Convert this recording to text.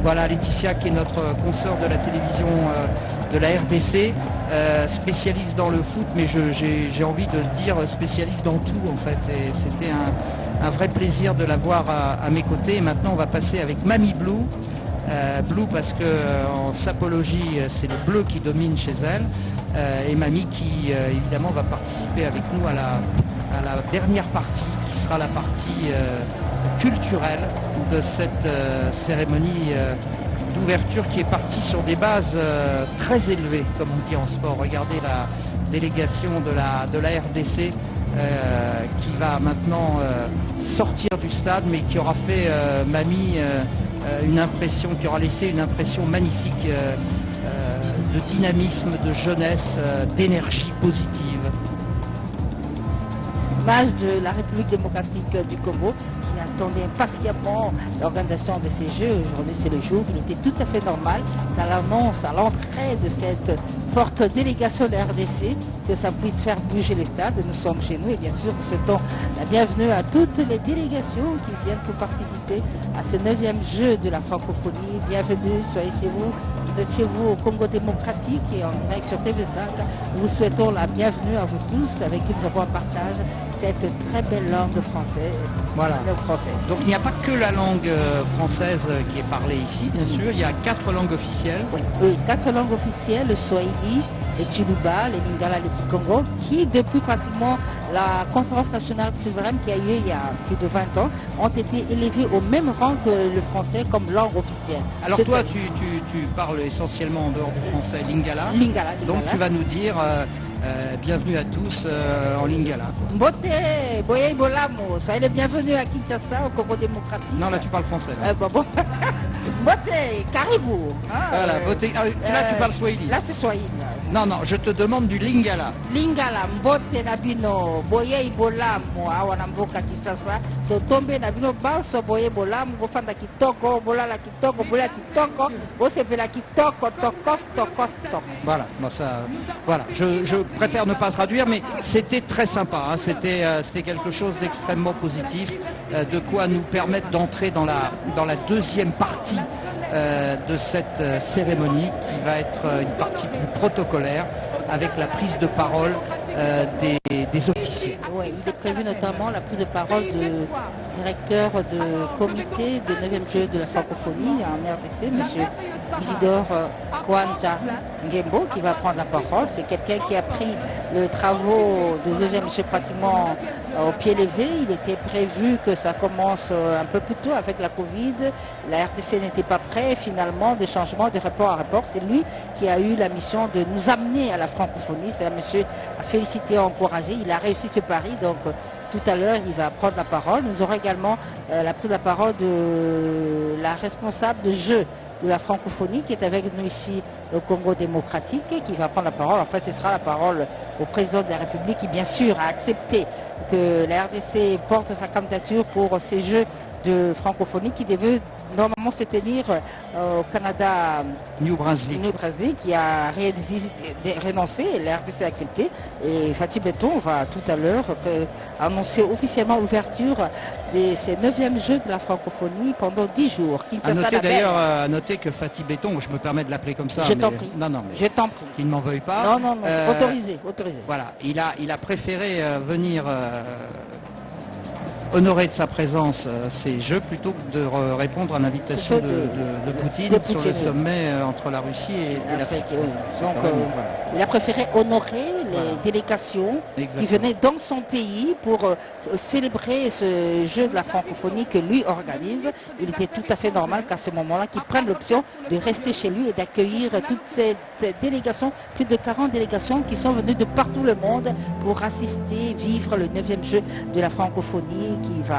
Voilà, Laetitia qui est notre consoeur de la télévision de la RDC, spécialiste dans le foot, mais j'ai envie de dire spécialiste dans tout en fait. Et c'était un vrai plaisir de la voir à mes côtés. Et maintenant on va passer avec Mamie Blue. Blue parce que en sapologie c'est le bleu qui domine chez elle. Et Mamie qui évidemment va participer avec nous à la dernière partie qui sera la partie culturelle de cette cérémonie d'ouverture qui est partie sur des bases très élevées comme on dit en sport. Regardez la délégation de la RDC qui va maintenant sortir du stade mais qui aura fait Mamie une impression, qui aura laissé une impression magnifique de dynamisme, de jeunesse, d'énergie positive. Image de la République démocratique du Congo qui attendait impatiemment l'organisation de ces Jeux. Aujourd'hui c'est le jour, il était tout à fait normal qu'à l'annonce, à l'entrée de cette forte délégation de la RDC, que ça puisse faire bouger le stade. Nous sommes chez nous et bien sûr nous souhaitons la bienvenue à toutes les délégations qui viennent pour participer à ce 9e jeu de la francophonie. Bienvenue, soyez chez vous. Vous êtes chez vous au Congo démocratique et en direct sur TV5. Nous vous souhaitons la bienvenue à vous tous avec qui nous avons en partage cette très belle langue française. Voilà. Donc il n'y a pas que la langue française qui est parlée ici, bien sûr. Il y a 4 langues officielles. Oui, 4 langues officielles, le Swahili, le Tsholuba, le Lingala, le Kikongo, qui depuis pratiquement la conférence nationale souveraine qui a eu lieu il y a plus de 20 ans, ont été élevés au même rang que le français comme langue officielle. Alors toi, tu parles essentiellement en dehors du français Lingala. Lingala. Donc tu vas nous dire bienvenue à tous en Lingala. Mbote, Boye Bolamo, soyez les bienvenus à Kinshasa, au Congo démocratique. Non, là tu parles français. Bon. Mbote, Caribou. Voilà, là tu parles Swahili. Là c'est Swahili. Non, je te demande du Lingala. Lingala, Mbote Nabino, Boye Bolamo, Awana Mboka Kisasa, Totombe Nabino Banso, Boye Bolamo, Gofanda Kitoko, Bolala Kitoko, Bola Kitoko, Bosepela Kitoko, Tokos. Voilà, bon, ça, voilà. Je préfère ne pas traduire, mais c'était très sympa. Hein. C'était quelque chose d'extrêmement positif, de quoi nous permettre d'entrer dans la deuxième partie de cette cérémonie qui va être une partie plus protocolaire avec la prise de parole des officiers. Oui, il est prévu notamment la prise de parole du directeur de comité des 9e Jeux de la francophonie en RDC, M. Isidore Kwanja Ngembo, qui va prendre la parole. C'est quelqu'un qui a pris les travaux de 9e Jeux pratiquement au pied levé. Il était prévu que ça commence un peu plus tôt avec la Covid. La RDC n'était pas prête. Finalement, des changements de rapport à rapport. C'est lui qui a eu la mission de nous amener à la francophonie. C'est un monsieur à féliciter, à encourager. Il a réussi ce pari. Donc, tout à l'heure, il va prendre la parole. Nous aurons également la prise de parole de la responsable de jeu de la francophonie qui est avec nous ici au Congo démocratique, qui va prendre la parole. Enfin, ce sera la parole au président de la République qui, bien sûr, a accepté que la RDC porte sa candidature pour ces Jeux de francophonie qui devaient normalement se tenir au Canada, New Brunswick, qui a renoncé, la RDC a accepté. Et Fatih Beton va tout à l'heure annoncer officiellement l'ouverture de ces 9e Jeux de la francophonie pendant 10 jours. À noter que Fatih Beton, je me permets de l'appeler comme ça. Je t'en prie. Non, mais je t'en prie. Qu'il ne m'en veuille pas. Non, c'est autorisé. Voilà, il a préféré venir honorer de sa présence ces Jeux plutôt que de répondre à l'invitation de Poutine sur le sommet entre la Russie et l'Afrique. Donc il a préféré honorer les délégations qui venaient dans son pays pour célébrer ce jeu de la francophonie que lui organise. Il était tout à fait normal qu'à ce moment-là, qu'il prenne l'option de rester chez lui et d'accueillir toutes ces délégations, plus de 40 délégations qui sont venues de partout le monde pour assister, vivre le 9e jeu de la francophonie qui va